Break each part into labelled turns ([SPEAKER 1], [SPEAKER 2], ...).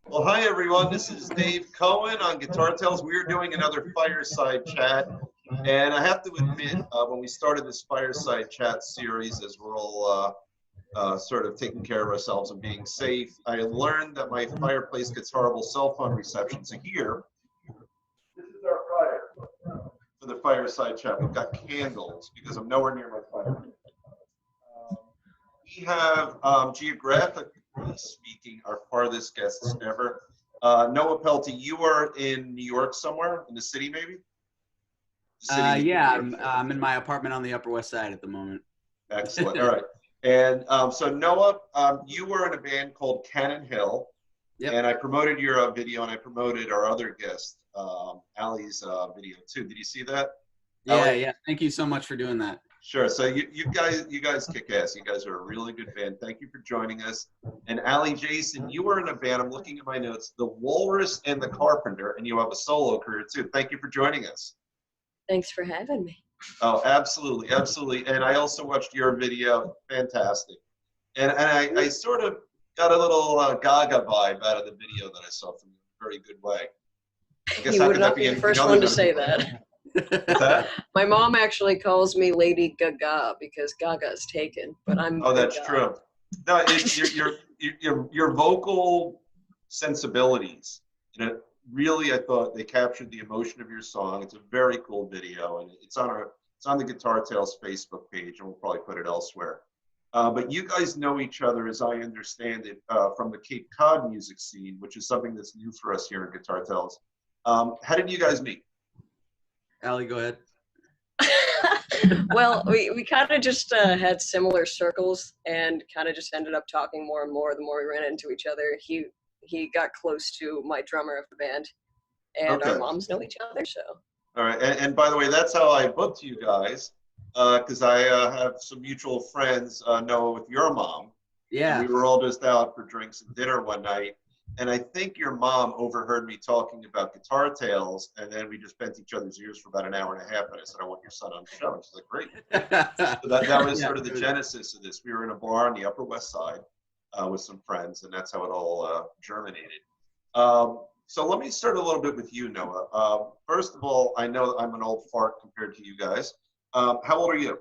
[SPEAKER 1] Well, hi everyone. This is Dave Cohen on Guitar Tales. We're doing another Fireside Chat, and I have to admit, when we started this Fireside Chat series, as we're all sort of taking care of ourselves and being safe, I learned that my fireplace gets horrible cell phone reception. So here, this is our fire for the Fireside Chat. We've got candles because I'm nowhere near my fire. We have, geographically speaking, our farthest guests ever. Noah Pelty, you are in New York somewhere, in the city maybe?
[SPEAKER 2] Yeah, I'm in my apartment on the Upper West Side at the moment.
[SPEAKER 1] Excellent. All right. And so Noah, you were in a band called Cannon Hill. Yep. And I promoted your video, and I promoted our other guest, Allie's video too. Did you see that?
[SPEAKER 2] Yeah,
[SPEAKER 1] Allie?
[SPEAKER 2] yeah. Thank you so much for doing that.
[SPEAKER 1] Sure. So you guys kick ass. You guys are a really good band. Thank you for joining us. And Allie, Jason, you were in a band. I'm looking at my notes. The Walrus and the Carpenter, and you have a solo career too. Thank you for joining us.
[SPEAKER 3] Thanks for having me.
[SPEAKER 1] Oh, absolutely, absolutely. And I also watched your video. Fantastic. And I sort of got a little Gaga vibe out of the video that I saw from you in a very good way.
[SPEAKER 3] I guess you would not be the first one to say that. My mom actually calls me Lady Gaga because Gaga is taken, but I'm.
[SPEAKER 1] Oh, that's true. No, it's your vocal sensibilities. You know, really, I thought they captured the emotion of your song. It's a very cool video, and it's on the Guitar Tales Facebook page, and we'll probably put it elsewhere. But you guys know each other, as I understand it, from the Cape Cod music scene, which is something that's new for us here in Guitar Tales. How did you guys meet?
[SPEAKER 2] Allie, go ahead.
[SPEAKER 3] Well, we kind of just had similar circles and kind of just ended up talking more and more the more we ran into each other. He got close to my drummer of the band, and Our moms know each other, so.
[SPEAKER 1] All right, and by the way, that's how I booked you guys, because I have some mutual friends, Noah, with your mom.
[SPEAKER 2] Yeah.
[SPEAKER 1] We were all just out for drinks and dinner one night. And I think your mom overheard me talking about Guitar Tales, and then we just bent each other's ears for about an hour and a half. And I said, "I want your son on the show." And she's like, "Great." So that was sort of the genesis of this. We were in a bar on the Upper West Side with some friends, and that's how it all germinated. So let me start a little bit with you, Noah. First of all, I know I'm an old fart compared to you guys. How old are you?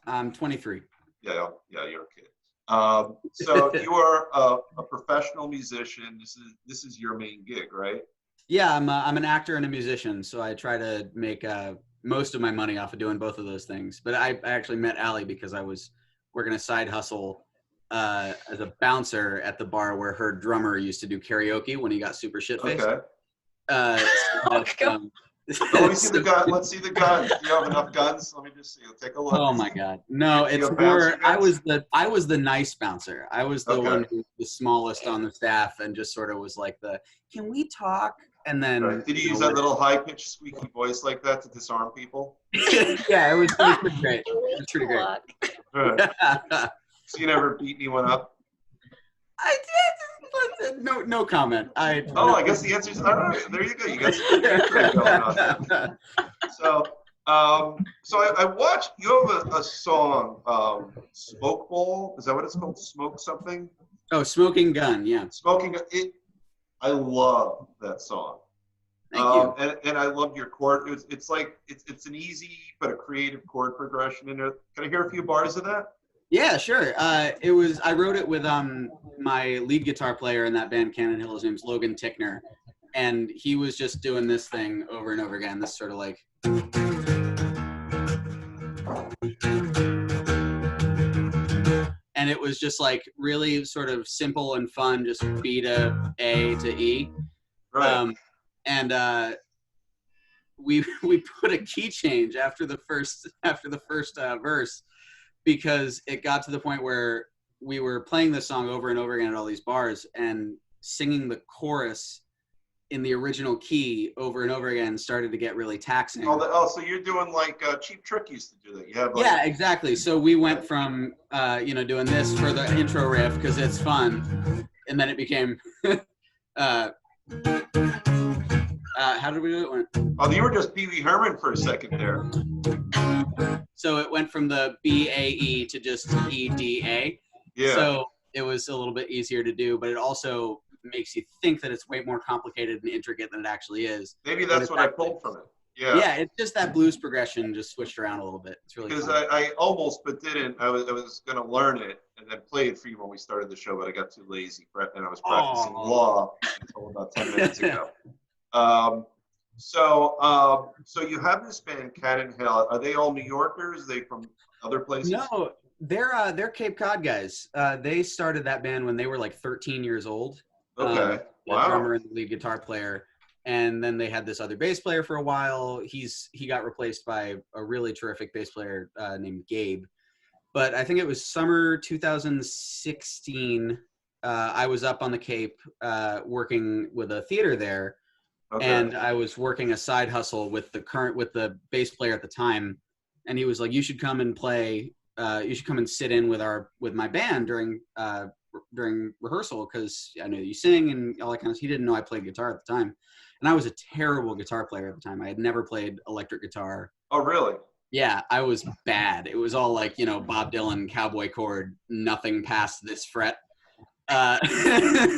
[SPEAKER 2] I'm 23.
[SPEAKER 1] Yeah, you're a kid. So you are a professional musician. This is your main gig, right?
[SPEAKER 2] Yeah, I'm an actor and a musician, so I try to make most of my money off of doing both of those things. But I actually met Allie because I was working a side hustle as a bouncer at the bar where her drummer used to do karaoke when he got super shit-faced.
[SPEAKER 1] Okay. Let me see the gun. Let's see the guns. Do you have enough guns? Let me just see. Take a look.
[SPEAKER 2] Oh my God! No, it's more. I was the nice bouncer. I was the one who was the smallest on the staff, and just sort of was like can we talk? And then
[SPEAKER 1] did you use that little high pitched squeaky voice like that to disarm people?
[SPEAKER 2] Yeah, it was pretty great. It was pretty great.
[SPEAKER 1] So you never beat anyone up?
[SPEAKER 2] I did. No comment.
[SPEAKER 1] I guess the answer is all right. There you go. You got some good going on. So I watched. You have a song, "Smoke Ball." Is that what it's called? Smoke something?
[SPEAKER 2] Oh, Smoking Gun. Yeah.
[SPEAKER 1] Smoking it. I love that song.
[SPEAKER 2] Thank you.
[SPEAKER 1] And I love your chord. It's like it's an easy but a creative chord progression in there. Can I hear a few bars of that?
[SPEAKER 2] Yeah, sure. I wrote it with my lead guitar player in that band, Cannon Hill. His name's Logan Tickner, and he was just doing this thing over and over again. This sort of like, and it was just like really sort of simple and fun, just B to A to E.
[SPEAKER 1] Right.
[SPEAKER 2] We put a key change after the first verse, because it got to the point where we were playing this song over and over again at all these bars and singing the chorus in the original key over and over again started to get really taxing.
[SPEAKER 1] So you're doing like Cheap Trick used to do that. You have
[SPEAKER 2] yeah, exactly. So we went from doing this for the intro riff because it's fun, and then it became how did we do it?
[SPEAKER 1] Oh, you were just Pee Wee Herman for a second there.
[SPEAKER 2] So it went from the B-A-E to just E-D-A.
[SPEAKER 1] Yeah.
[SPEAKER 2] So it was a little bit easier to do, but it also makes you think that it's way more complicated and intricate than it actually is.
[SPEAKER 1] Maybe that's what I pulled from it. Yeah.
[SPEAKER 2] Yeah, it's just that blues progression just switched around a little bit. It's really
[SPEAKER 1] because
[SPEAKER 2] fun.
[SPEAKER 1] I almost but didn't. I was going to learn it and then play it for you when we started the show, but I got too lazy and I was practicing law until about 10 minutes ago. So you have this band, Cannon Hill. Are they all New Yorkers? Are they from other places?
[SPEAKER 2] No, they're Cape Cod guys. They started that band when they were like 13 years old.
[SPEAKER 1] Okay.
[SPEAKER 2] The drummer and the lead guitar player. And then they had this other bass player for a while. He got replaced by a really terrific bass player named Gabe. But I think it was summer 2016. I was up on the Cape working with a theater there. Okay. And I was working a side hustle with the bass player at the time. And he was like, you should come and play. You should come and sit in with my band during rehearsal, because I know you sing and all that kind of stuff. He didn't know I played guitar at the time. And I was a terrible guitar player at the time. I had never played electric guitar.
[SPEAKER 1] Oh, really?
[SPEAKER 2] Yeah, I was bad. It was all like, Bob Dylan, cowboy chord, nothing past this fret.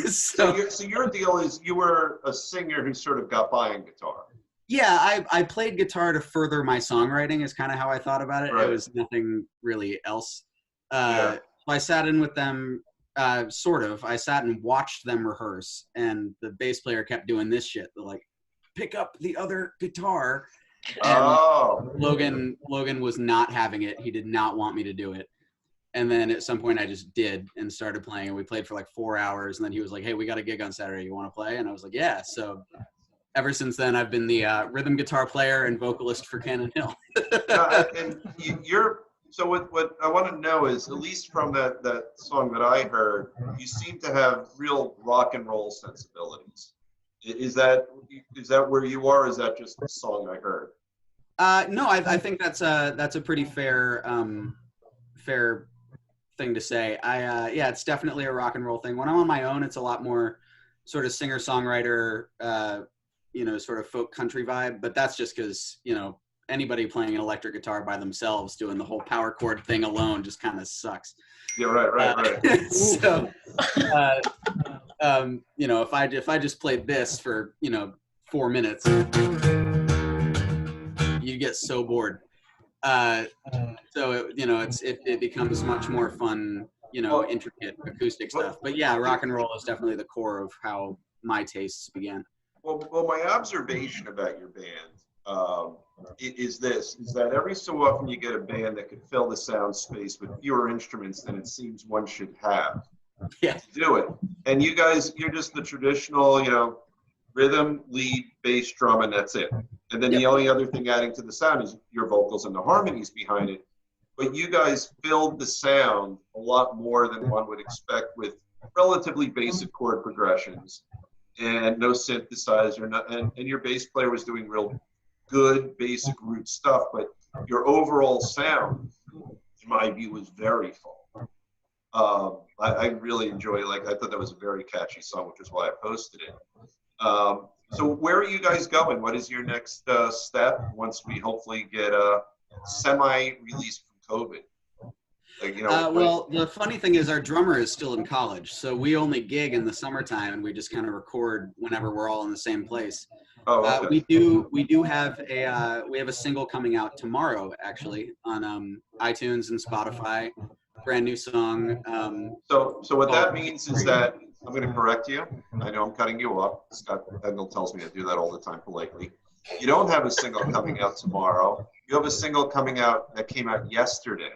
[SPEAKER 1] So your deal is you were a singer who sort of got by on guitar.
[SPEAKER 2] Yeah, I played guitar to further my songwriting is kind of how I thought about it. Right. It was nothing really else. I sat in with them. Sort of. I sat and watched them rehearse, and the bass player kept doing this shit. They're like, pick up the other guitar. And Logan was not having it. He did not want me to do it. And then at some point I just did and started playing, and we played for like 4 hours. And then he was like, hey, we got a gig on Saturday. You want to play? And I was like, yeah. So ever since then, I've been the rhythm guitar player and vocalist for Cannon Hill.
[SPEAKER 1] So what I want to know is, at least from that song that I heard, you seem to have real rock and roll sensibilities. Is that where you are? Or is that just the song I heard?
[SPEAKER 2] No, I think that's a pretty fair thing to say. It's definitely a rock and roll thing. When I'm on my own, it's a lot more sort of singer songwriter, sort of folk country vibe. But that's just because anybody playing an electric guitar by themselves doing the whole power chord thing alone just kind of sucks.
[SPEAKER 1] Yeah, right.
[SPEAKER 2] So, if I just played this for 4 minutes, you get so bored. So it becomes much more fun, intricate acoustic stuff. But yeah, rock and roll is definitely the core of how my tastes began.
[SPEAKER 1] Well, my observation about your band is that every so often you get a band that could fill the sound space with fewer instruments than it seems one should have to do it. And you guys, you're just the traditional, rhythm, lead, bass, drum, and that's it. And then the only other thing adding to the sound is your vocals and the harmonies behind it. But you guys filled the sound a lot more than one would expect with relatively basic chord progressions and no synthesizer. And your bass player was doing real good basic root stuff, but your overall sound, in my view, was very full. I really enjoy I thought that was a very catchy song, which is why I posted it. So where are you guys going? What is your next step once we hopefully get a semi-release from COVID?
[SPEAKER 2] Well, the funny thing is our drummer is still in college, so we only gig in the summertime, and we just kind of record whenever we're all in the same place.
[SPEAKER 1] Oh, okay.
[SPEAKER 2] We do have a single coming out tomorrow, actually, on iTunes and Spotify. Brand new song.
[SPEAKER 1] So what that means is that I'm going to correct you. I know I'm cutting you off. Scott Engel tells me to do that all the time politely. You don't have a single coming out tomorrow. You have a single coming out that came out yesterday,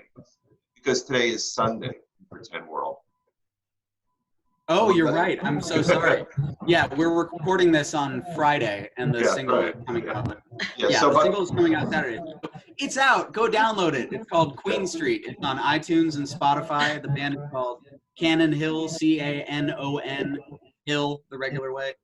[SPEAKER 1] because today is Sunday in Pretend World.
[SPEAKER 2] Oh, you're right. I'm so sorry. Yeah, we're recording this on Friday, and the single is coming out. The single is coming out Saturday. It's out. Go download it. It's called Queen Street. It's on iTunes and Spotify. The band is called Cannon Hill, Canon Hill, the regular way.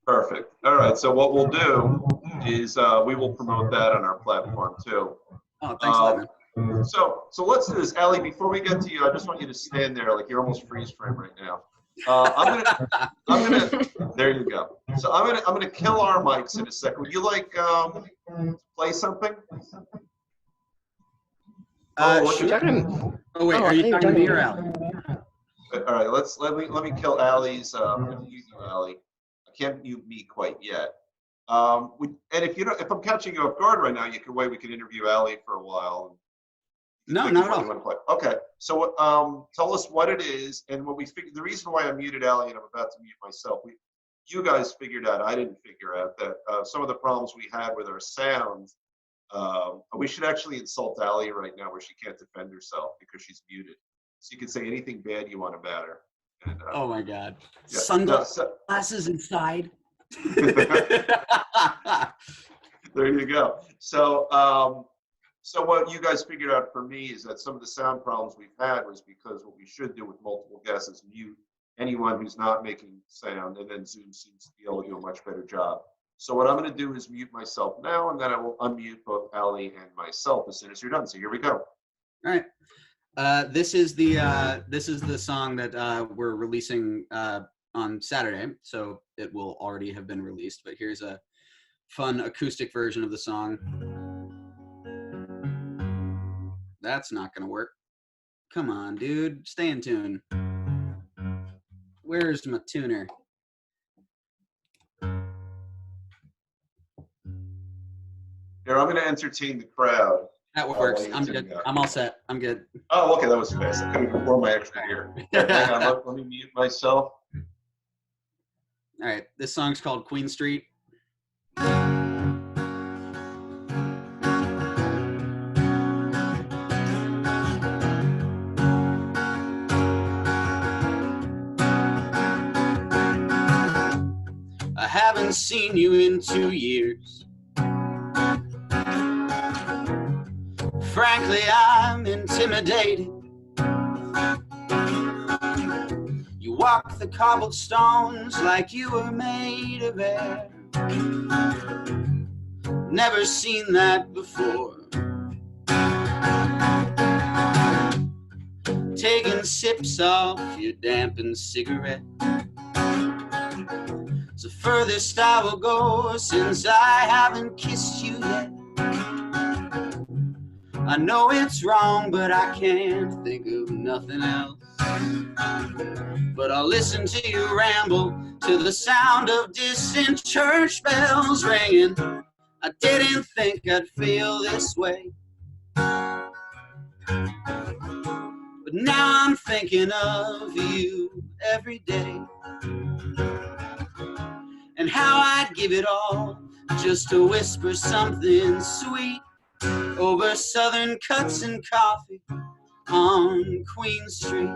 [SPEAKER 1] Perfect. All right. So what we'll do is we will promote that on our platform too.
[SPEAKER 2] Oh, thanks a lot, man.
[SPEAKER 1] So let's do this, Allie. Before we get to you, I just want you to stand there like you're almost freeze frame right now. I'm gonna. There you go. So I'm gonna kill our mics in a second. Would you like play something?
[SPEAKER 2] Sure. Are you talking to me or Allie?
[SPEAKER 1] All right, let me kill Allie's. I'm gonna mute you, Allie. I can't mute me quite yet. And if you don't, if I'm catching you off guard right now, you can wait. We can interview Allie for a while.
[SPEAKER 2] No, not at all.
[SPEAKER 1] You want to play. Okay, so tell us what it is and what we figured. The reason why I muted Allie and I'm about to mute myself, you guys figured out. I didn't figure out that some of the problems we had with our sound. We should actually insult Allie right now, where she can't defend herself because she's muted. So you can say anything bad you want about her. And,
[SPEAKER 2] oh my God!
[SPEAKER 1] Yeah.
[SPEAKER 2] Sunglasses inside.
[SPEAKER 1] There you go. So, so what you guys figured out for me is that some of the sound problems we've had was because what we should do with multiple guests is mute anyone who's not making sound, and then Zoom seems to be able to do a much better job. So what I'm going to do is mute myself now, and then I will unmute both Allie and myself as soon as you're done. So here we go.
[SPEAKER 2] All right. This is the song that we're releasing on Saturday, so it will already have been released. But here's a fun acoustic version of the song. That's not gonna work. Come on, dude, stay in tune. Where's my tuner?
[SPEAKER 1] Here, I'm gonna entertain the crowd.
[SPEAKER 2] That works. I'm good. I'm all set. I'm good.
[SPEAKER 1] Oh, okay, that was fast. I couldn't even pour my extra here. Hang on, let me mute myself.
[SPEAKER 2] All right, this song's called Queen Street. I haven't seen you in 2 years. Frankly, I'm intimidated. You walk the cobblestones like you were made of air. Never seen that before. Taking sips off your dampened cigarette. It's the furthest I will go since I haven't kissed you yet. I know it's wrong, but I can't think of nothing else. But I'll listen to you ramble to the sound of distant church bells ringing. I didn't think I'd feel this way, but now I'm thinking of you every day, and how I'd give it all just to whisper something sweet over Southern cuts and coffee on Queen Street.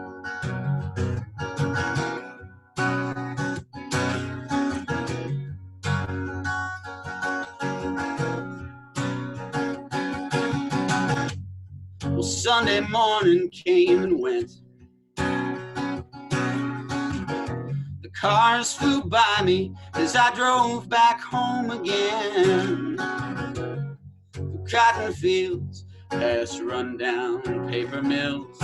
[SPEAKER 2] Well, Sunday morning came and went. The cars flew by me as I drove back home again. Cotton fields, past run-down paper mills,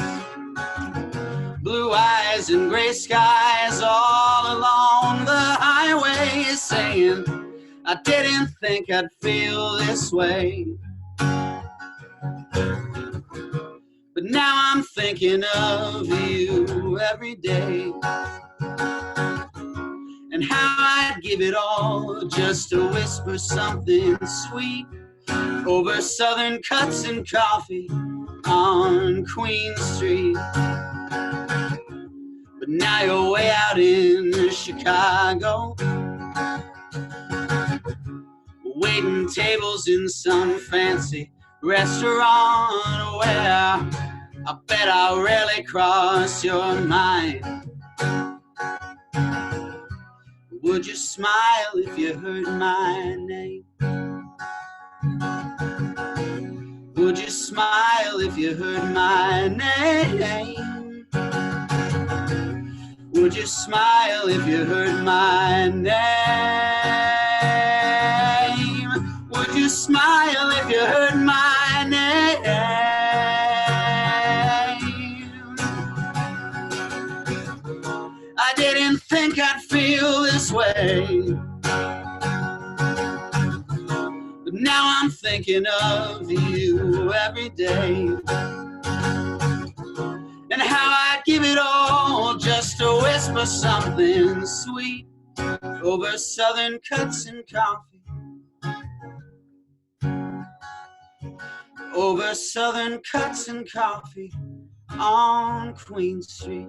[SPEAKER 2] blue eyes and gray skies all along the highway, saying I didn't think I'd feel this way, but now I'm thinking of you every day, and how I'd give it all just to whisper something sweet over Southern cuts and coffee on Queen Street. But now you're way out in Chicago, waiting tables in some fancy restaurant where I bet I'll rarely cross your mind. Would you smile if you heard my name? Would you smile if you heard my name? Would you smile if you heard my name? Would you smile if you heard my name? I didn't think I'd feel this way, but now I'm thinking of you every day, and how I'd give it all just used to whisper something sweet over southern cuts and coffee. Over southern cuts and coffee on Queen Street.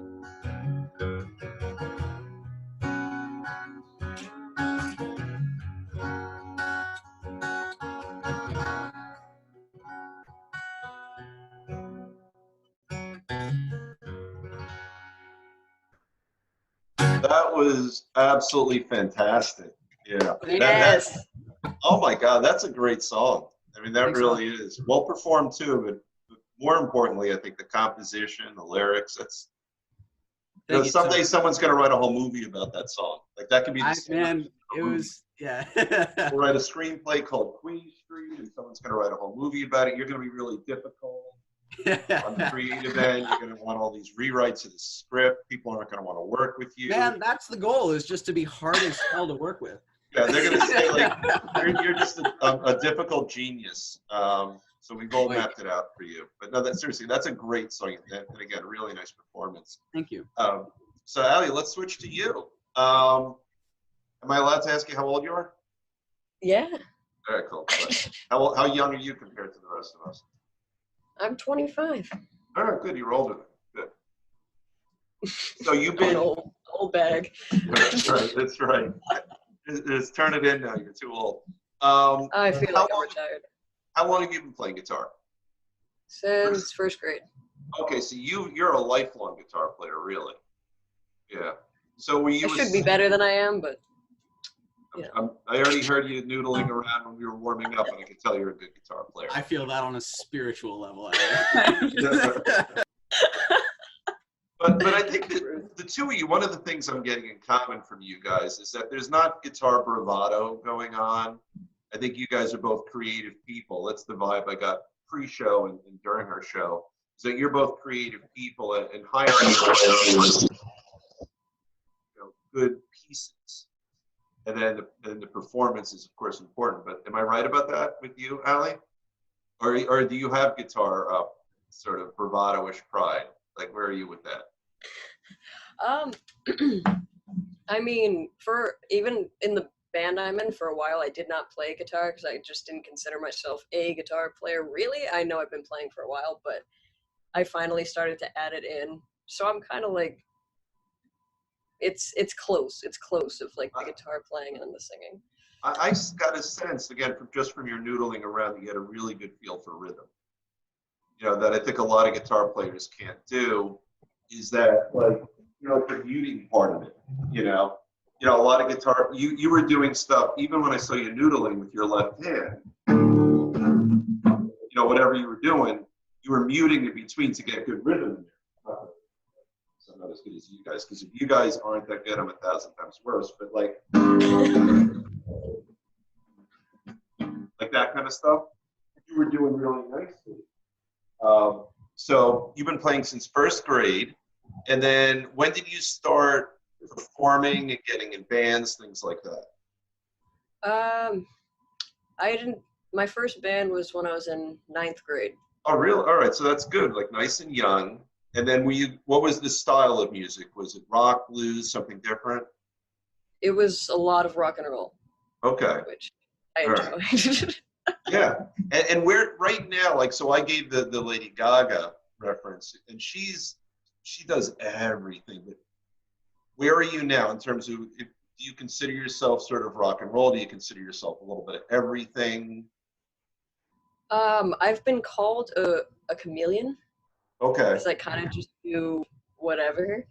[SPEAKER 1] That was absolutely fantastic. Yeah.
[SPEAKER 3] Yes.
[SPEAKER 1] Oh my God, that's a great song. I mean, that
[SPEAKER 2] Thanks,
[SPEAKER 1] really is. Well performed too, but more importantly, I think the composition, the lyrics, that's, you know, someday someone's going to write a whole movie about that song. Like that could be the
[SPEAKER 2] man, it was, yeah.
[SPEAKER 1] We'll write a screenplay called Queen Street, and someone's going to write a whole movie about it. You're going to be really difficult. On the creative end, you're going to want all these rewrites of the script. People aren't going to want to work with you.
[SPEAKER 2] Man, that's the goal, is just to be hard as hell to work with.
[SPEAKER 1] Yeah, they're going to say, like, you're just a difficult genius. So we've all mapped it out for you. But no, seriously, that's a great song. And again, really nice performance.
[SPEAKER 2] Thank you.
[SPEAKER 1] So, Allie, let's switch to you. Am I allowed to ask you how old you are?
[SPEAKER 3] Yeah.
[SPEAKER 1] All right, cool. How young are you compared to the rest of us?
[SPEAKER 3] I'm 25.
[SPEAKER 1] All right, good. You're older than me. Good. So you've been
[SPEAKER 3] old bag.
[SPEAKER 1] That's right. That's right. Just turn it in now. You're too old.
[SPEAKER 3] I feel like I'm retired.
[SPEAKER 1] How long have you been playing guitar?
[SPEAKER 3] Since first grade.
[SPEAKER 1] Okay, so you're a lifelong guitar player, really. Yeah. So were you?
[SPEAKER 3] I should be better than I am, but. Yeah.
[SPEAKER 1] I already heard you noodling around when we were warming up, and I could tell you're a good guitar player.
[SPEAKER 2] I feel that on a spiritual level.
[SPEAKER 1] But I think that the two of you, one of the things I'm getting in common from you guys is that there's not guitar bravado going on. I think you guys are both creative people. That's the vibe I got pre-show and during our show. Is that you're both creative people and hiring good pieces. And then the performance is, of course, important. But am I right about that with you, Allie? Or do you have guitar sort of bravado-ish pride? Like, where are you with that?
[SPEAKER 3] I mean, for even in the band I'm in, for a while I did not play guitar because I just didn't consider myself a guitar player. Really, I know I've been playing for a while, but I finally started to add it in. So I'm kind of like, it's close. It's close of like the guitar playing and the singing.
[SPEAKER 1] I got a sense, again, from your noodling around, that you had a really good feel for rhythm. You know, that I think a lot of guitar players can't do, is that, like, you know, the muting part of it, you know, a lot of guitar, you were doing stuff, even when I saw you noodling with your left hand, you know, whatever you were doing, you were muting in between to get good rhythm in there. So I'm not as good as you guys, because if you guys aren't that good, I'm 1,000 times worse, but like that kind of stuff, you were doing really nicely. So you've been playing since first grade, and then when did you start performing and getting in bands, things like that?
[SPEAKER 3] My first band was when I was in 9th grade.
[SPEAKER 1] Oh, really? All right, so that's good, like nice and young. And then what was the style of music? Was it rock, blues, something different?
[SPEAKER 3] It was a lot of rock and roll.
[SPEAKER 1] Okay.
[SPEAKER 3] Which I enjoy.
[SPEAKER 1] Right. Yeah, and we're right now, like, so I gave the Lady Gaga reference, and she does everything. But where are you now in terms of, do you consider yourself sort of rock and roll? Do you consider yourself a little bit of everything?
[SPEAKER 3] I've been called a chameleon.
[SPEAKER 1] Okay.
[SPEAKER 3] Because I kind of just do whatever.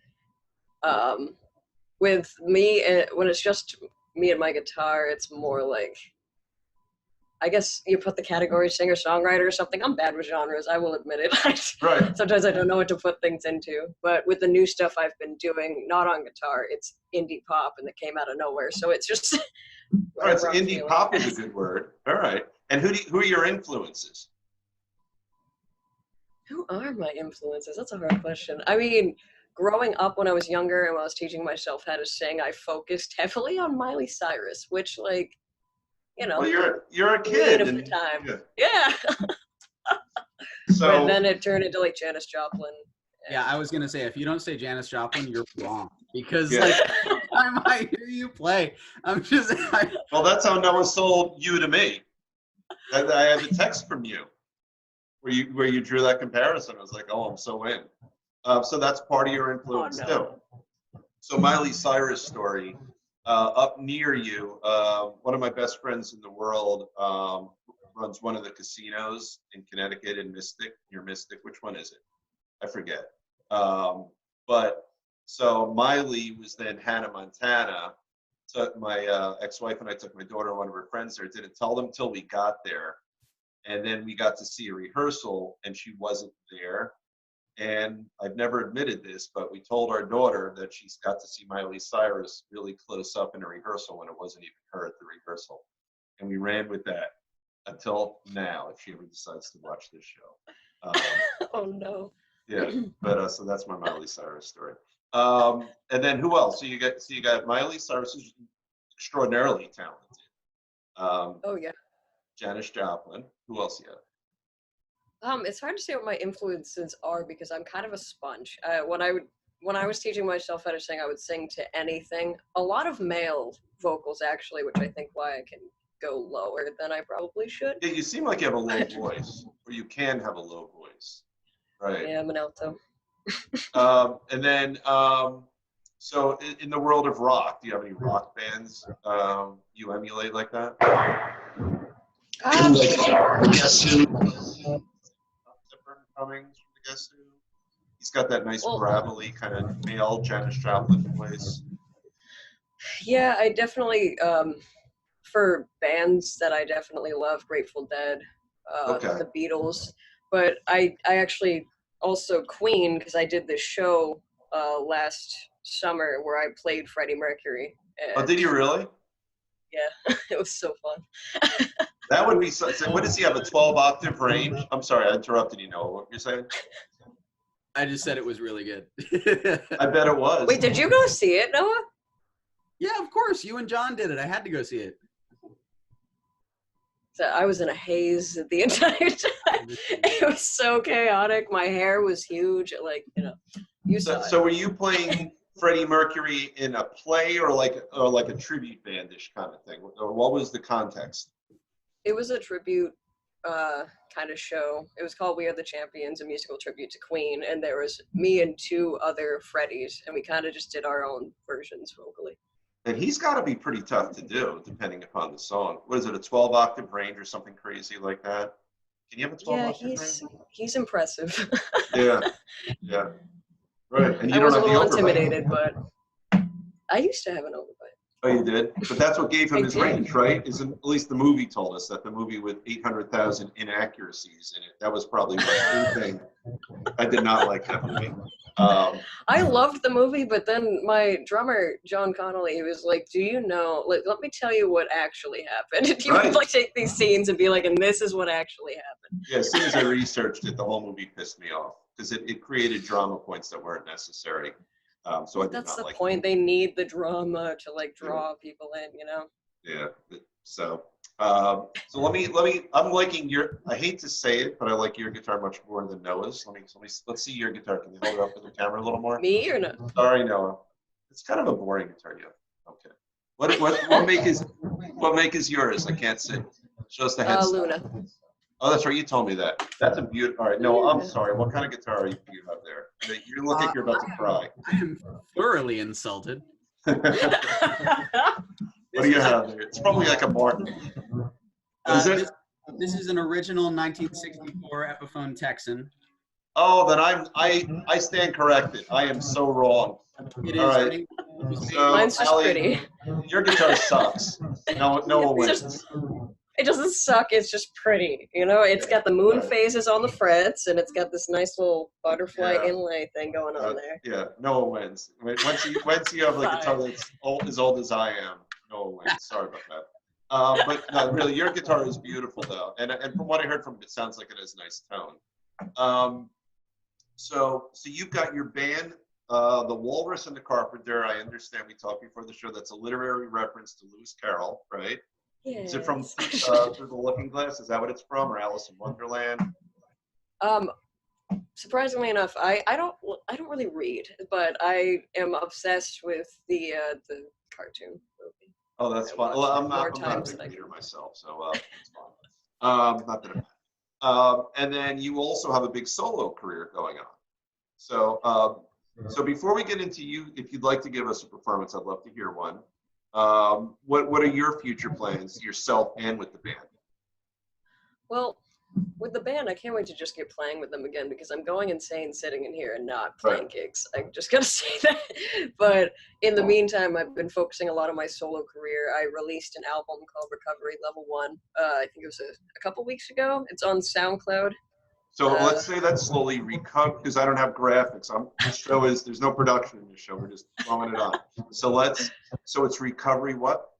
[SPEAKER 3] With me, when it's just me and my guitar, it's more like, I guess you put the category singer-songwriter or something. I'm bad with genres, I will admit it.
[SPEAKER 1] Right.
[SPEAKER 3] Sometimes I don't know what to put things into. But with the new stuff I've been doing, not on guitar, it's indie pop, and it came out of nowhere. So it's just...
[SPEAKER 1] All right, so indie pop is a good word. All right. And who are your influences?
[SPEAKER 3] Who are my influences? That's a hard question. I mean, growing up when I was younger and when I was teaching myself how to sing, I focused heavily on Miley Cyrus, which, like, you know,
[SPEAKER 1] well, you're a kid
[SPEAKER 3] of the time. Yeah.
[SPEAKER 1] So
[SPEAKER 3] but then it turned into like Janis Joplin
[SPEAKER 2] Yeah, I was gonna say, if you don't say Janis Joplin, you're wrong. Because
[SPEAKER 1] Yeah.
[SPEAKER 2] like every time I hear you play, I'm just
[SPEAKER 1] Well, that's how Noah sold you to me. I had the text from you where you drew that comparison. I was like, oh, I'm so in. So that's part of your influence too. So Miley Cyrus story, up near you, one of my best friends in the world runs one of the casinos in Connecticut in Mystic, near Mystic. Which one is it? I forget. But so Miley was then Hannah Montana. Took my ex-wife and I took my daughter and one of her friends there. Didn't tell them till we got there. And then we got to see a rehearsal and she wasn't there. And I've never admitted this, but we told our daughter that she's got to see Miley Cyrus really close up in a rehearsal when it wasn't even her at the rehearsal. And we ran with that until now, if she ever decides to watch this show.
[SPEAKER 3] Oh no.
[SPEAKER 1] Yeah, but so that's my Miley Cyrus story. And then who else? So you got Miley Cyrus, is extraordinarily talented.
[SPEAKER 3] Oh yeah.
[SPEAKER 1] Janis Joplin. Who else you got?
[SPEAKER 3] It's hard to say what my influences are because I'm kind of a sponge. When I was teaching myself how to sing, I would sing to anything. A lot of male vocals, actually, which I think why I can go lower than I probably should.
[SPEAKER 1] Yeah, you seem like you have a low voice, or you can have a low voice, right?
[SPEAKER 3] Yeah, I'm an alto.
[SPEAKER 1] And then, so in the world of rock, do you have any rock bands you emulate like that? Guess Who? Cummings from the Guess Who. He's got that nice gravelly kind of male Janis Joplin voice.
[SPEAKER 3] Yeah, I definitely for bands that I definitely love, Grateful Dead, the Beatles, but I actually also Queen because I did this show last summer where I played Freddie Mercury.
[SPEAKER 1] Oh, did you really?
[SPEAKER 3] Yeah, it was so fun.
[SPEAKER 1] That would be so. What does he have? A 12-octave range? I'm sorry, I interrupted you. Noah, what you're saying?
[SPEAKER 2] I just said it was really good.
[SPEAKER 1] I bet it was.
[SPEAKER 3] Wait, did you go see it, Noah?
[SPEAKER 2] Yeah, of course. You and John did it. I had to go see it.
[SPEAKER 3] So I was in a haze the entire time. It was so chaotic. My hair was huge. Like, you saw it.
[SPEAKER 1] So were you playing Freddie Mercury in a play or like a tribute bandish kind of thing? Or what was the context?
[SPEAKER 3] It was a tribute kind of show. It was called We Are the Champions, a musical tribute to Queen. And there was me and two other Freddies. And we kind of just did our own versions vocally.
[SPEAKER 1] And he's got to be pretty tough to do, depending upon the song. What is it, a 12-octave range or something crazy like that? Can you have a 12-octave range?
[SPEAKER 3] He's impressive.
[SPEAKER 1] Yeah. Right. And you
[SPEAKER 3] I was a
[SPEAKER 1] don't have
[SPEAKER 3] little
[SPEAKER 1] the overbite.
[SPEAKER 3] intimidated, but I used to have an overbite.
[SPEAKER 1] Oh, you did? But that's what gave him his
[SPEAKER 3] did.
[SPEAKER 1] range, right? At least the movie told us that the movie with 800,000 inaccuracies in it. That was probably my thing. I did not like that movie.
[SPEAKER 3] I loved the movie, but then my drummer, John Connolly, he was like, do you know, let me tell you what actually happened. And he would like take these scenes and be like, and this is what actually happened.
[SPEAKER 1] Yeah, as soon as I researched it, the whole movie pissed me off because it created drama points that weren't necessary. So I did
[SPEAKER 3] That's
[SPEAKER 1] not
[SPEAKER 3] the
[SPEAKER 1] like
[SPEAKER 3] point.
[SPEAKER 1] it.
[SPEAKER 3] They need the drama to like draw people in,
[SPEAKER 1] Yeah. So I'm liking I hate to say it, but I like your guitar much more than Noah's. Let's see your guitar. Can you hold it up to the camera a little more?
[SPEAKER 3] Me or no?
[SPEAKER 1] Sorry, Noah. It's kind of a boring guitar, yeah. Okay. What make is yours? I can't see. Show us the headset.
[SPEAKER 3] Luna.
[SPEAKER 1] Oh, that's right. You told me that. That's a beautiful. All right. No, I'm sorry. What kind of guitar do you have there? You look like you're about to cry.
[SPEAKER 2] I am thoroughly insulted.
[SPEAKER 1] What do you have there? It's probably like a Martin. Is it?
[SPEAKER 2] This is an original 1964 Epiphone Texan.
[SPEAKER 1] Oh, then I stand corrected. I am so wrong.
[SPEAKER 2] It is.
[SPEAKER 1] All right. So,
[SPEAKER 3] mine's just
[SPEAKER 1] Allie,
[SPEAKER 3] pretty.
[SPEAKER 1] Your guitar sucks. No one wins.
[SPEAKER 3] It doesn't suck. It's just pretty. It's got the moon phases on the frets, and it's got this nice little butterfly inlay thing going on there.
[SPEAKER 1] Yeah, no one wins. Once you have a guitar that's as old as I am, no one wins. Sorry about that. But no, really, your guitar is beautiful though, and from what I heard from it, it sounds like it has nice tone. So you've got your band, The Walrus and the Carpenter. I understand we talked before the show. That's a literary reference to Lewis Carroll, right?
[SPEAKER 3] Yes.
[SPEAKER 1] Is it from Through the Looking Glass? Is that what it's from, or Alice in Wonderland?
[SPEAKER 3] Surprisingly enough, I don't really read, but I am obsessed with the cartoon movie.
[SPEAKER 1] Oh, that's fine. Well, I'm not a big reader myself, so it's fine. Not that and then you also have a big solo career going on. So, so before we get into you, if you'd like to give us a performance, I'd love to hear one. What are your future plans, yourself and with the band?
[SPEAKER 3] Well, with the band, I can't wait to just get playing with them again because I'm going insane sitting in here and not playing gigs. I just gotta say that. But in the meantime, I've been focusing a lot on my solo career. I released an album called Recovery Level 1. I think it was a couple weeks ago. It's on SoundCloud.
[SPEAKER 1] So let's say that slowly, recover, because I don't have graphics. This show is, there's no production in this show. We're just throwing it on. So it's Recovery what?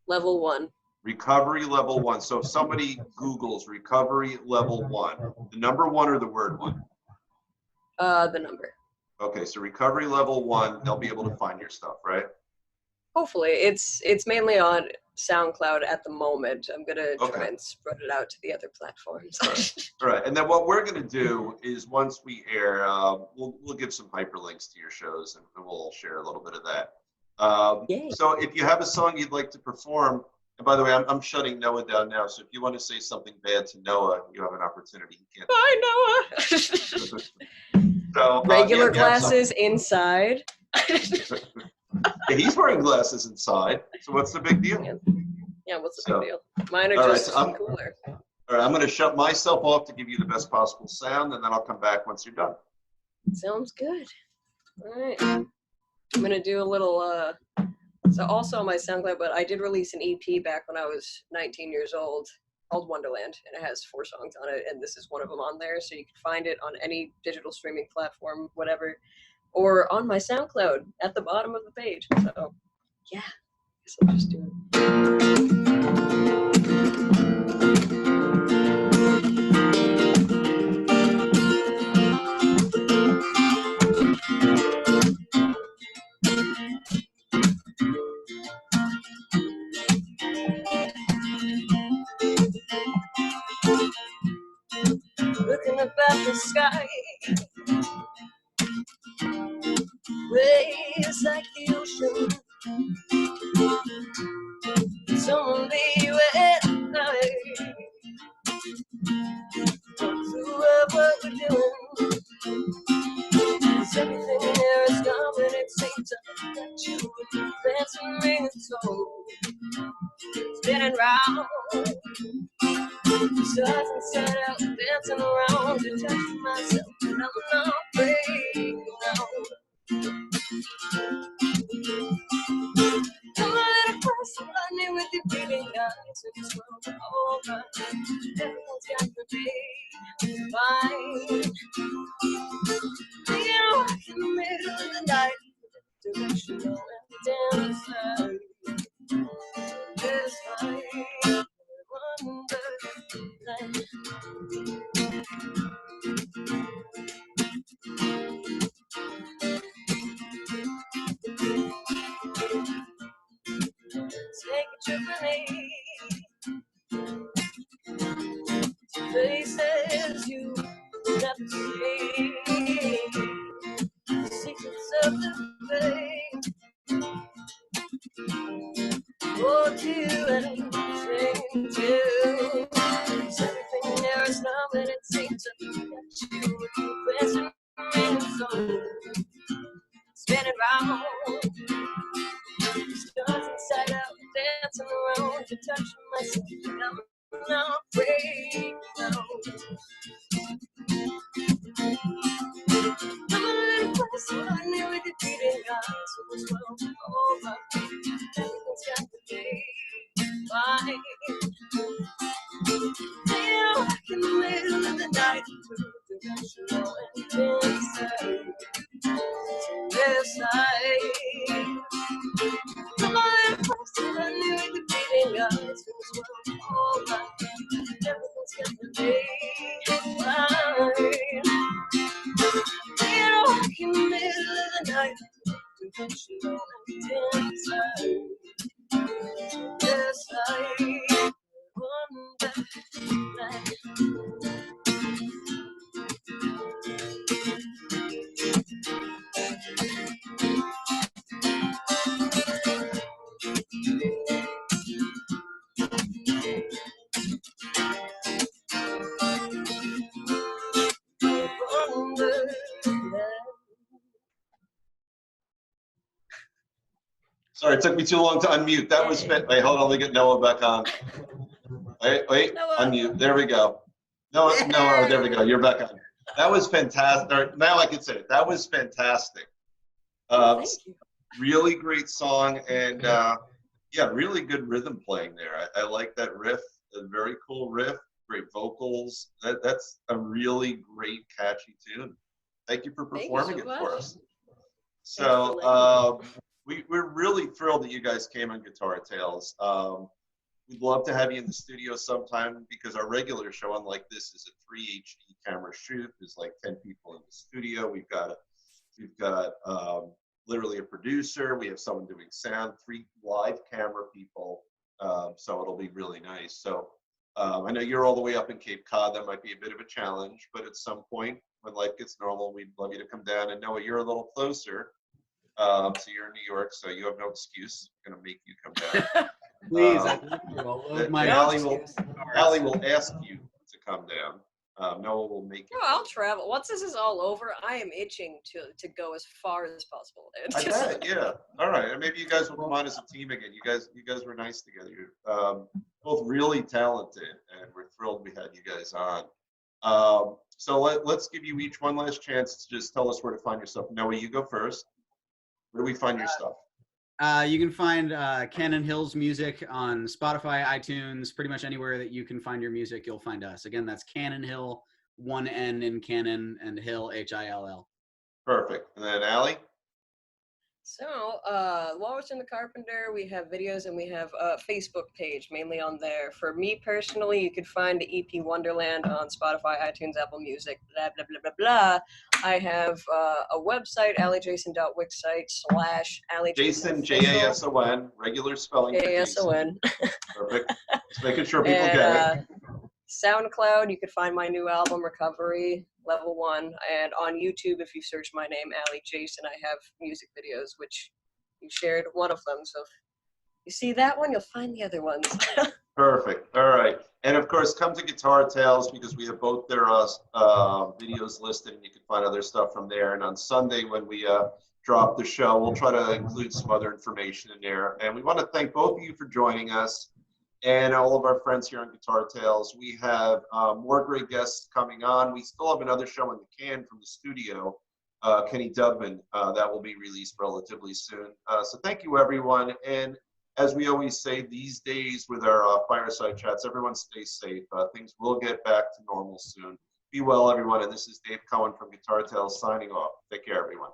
[SPEAKER 3] Level 1.
[SPEAKER 1] Recovery Level 1. So if somebody Googles Recovery Level 1, the number 1 or the word 1?
[SPEAKER 3] The number.
[SPEAKER 1] Okay, so Recovery Level 1, they'll be able to find your stuff, right?
[SPEAKER 3] Hopefully. It's mainly on SoundCloud at the moment. I'm gonna try and spread it out to the other platforms.
[SPEAKER 1] All right. And then what we're gonna do is once we air, we'll give some hyperlinks to your shows, and we'll share a little bit of that. So if you have a song you'd like to perform, and by the way, I'm shutting Noah down now. So if you want to say something bad to Noah, you have an opportunity. He can't.
[SPEAKER 3] Bye, Noah.
[SPEAKER 1] So
[SPEAKER 3] regular glasses inside.
[SPEAKER 1] Yeah, he's wearing glasses inside. So what's the big deal?
[SPEAKER 3] Yeah, what's the big deal? Mine are just cooler.
[SPEAKER 1] All right, I'm going to shut myself off to give you the best possible sound, and then I'll come back once you're done.
[SPEAKER 3] Sounds good. All right. I'm going to do a little, so also on my SoundCloud, but I did release an EP back when I was 19 years old called Wonderland, and it has 4 songs on it, and this is one of them on there, so you can find it on any digital streaming platform, whatever, or on my SoundCloud at the bottom of the page. So, yeah, I guess I'll just do it. Looking up at the sky, waves like the ocean. It's only when I through what we're doing. Cause everything there is gone when it seems that you dancing ring and soul, spinning round. Stars inside out, dancing around to touch myself, and I'm not afraid now. Come on, little person, running with your beating eyes, and this world over. Everyone's got to be fine. Being rock in the middle of the night, directional and inside. This night, wonder. Take a trip with me to places you never see. The secrets of the faith. Oh, to and to. Cause everything there is now that it seems to that you question me so. Spinning round. Stars inside out, dancing around to touch myself, and I'm not afraid now. I'm a little person, I knew with the beating eyes, so this world over. Everything's got to be fine. Being rock in the middle of the night, directional and inside. Yes, I'm a little person, I knew with the beating eyes, so this world over. Everything's got to be fine. Being rock in the middle of the night, directional and inside. Yes, I wonder.
[SPEAKER 1] Sorry, it took me too long to unmute. That was fit. Wait, hold on. Let me get Noah back on. Wait,
[SPEAKER 3] Noah.
[SPEAKER 1] unmute. There we go. Noah, there we go. You're back on. That was fantastic. Now I can say it. That was fantastic.
[SPEAKER 3] Thank you.
[SPEAKER 1] Really great song, and yeah, really good rhythm playing there. I like that riff. A very cool riff. Great vocals. That's a really great, catchy tune. Thank you for performing it for us. So we're really thrilled that you guys came on Guitar Tales. We'd love to have you in the studio sometime because our regular show, unlike this, is a 3 HD camera shoot. There's like 10 people in the studio. We've got literally a producer. We have someone doing sound, 3 live camera people. So it'll be really nice. So I know you're all the way up in Cape Cod. That might be a bit of a challenge, but at some point when life gets normal, we'd love you to come down. And Noah, you're a little closer. So you're in New York, so you have no excuse. I'm going to make you come down.
[SPEAKER 2] Please,
[SPEAKER 1] Allie will ask you to come down. Noah will make you.
[SPEAKER 3] No, I'll travel. Once this is all over, I am itching to go as far as possible.
[SPEAKER 1] I bet, yeah. All right, and maybe you guys will come on as a team again. You guys were nice together. You're both really talented, and we're thrilled we had you guys on. So let's give you each one last chance to just tell us where to find your stuff. Noah, you go first. Where do we find your stuff?
[SPEAKER 2] You can find Cannon Hill's music on Spotify, iTunes, pretty much anywhere that you can find your music, you'll find us. Again, that's Cannon Hill, 1 N in Cannon, and Hill, Hill.
[SPEAKER 1] Perfect. And then Allie?
[SPEAKER 3] So, Walrus and the Carpenter, we have videos and we have a Facebook page, mainly on there. For me personally, you could find the EP Wonderland on Spotify, iTunes, Apple Music, blah, blah, blah, blah, blah. I have a website, alliejason.wixsite /
[SPEAKER 1] Jason, Jason, regular spelling.
[SPEAKER 3] Jason.
[SPEAKER 1] Perfect. Just making sure people get it.
[SPEAKER 3] SoundCloud, you could find my new album, Recovery, Level 1. And on YouTube, if you search my name, Allie Jason, I have music videos, which you shared one of them. So if you see that one, you'll find the other ones.
[SPEAKER 1] Perfect. All right. And of course, come to Guitar Tales because we have both their videos listed, and you can find other stuff from there. And on Sunday, when we drop the show, we'll try to include some other information in there. And we want to thank both of you for joining us and all of our friends here on Guitar Tales. We have more great guests coming on. We still have another show in the can from the studio, Kenny Dubman, that will be released relatively soon. So thank you, everyone. And as we always say these days with our Fireside Chats, everyone stay safe. Things will get back to normal soon. Be well, everyone. And this is Dave Cohen from Guitar Tales signing off. Take care, everyone.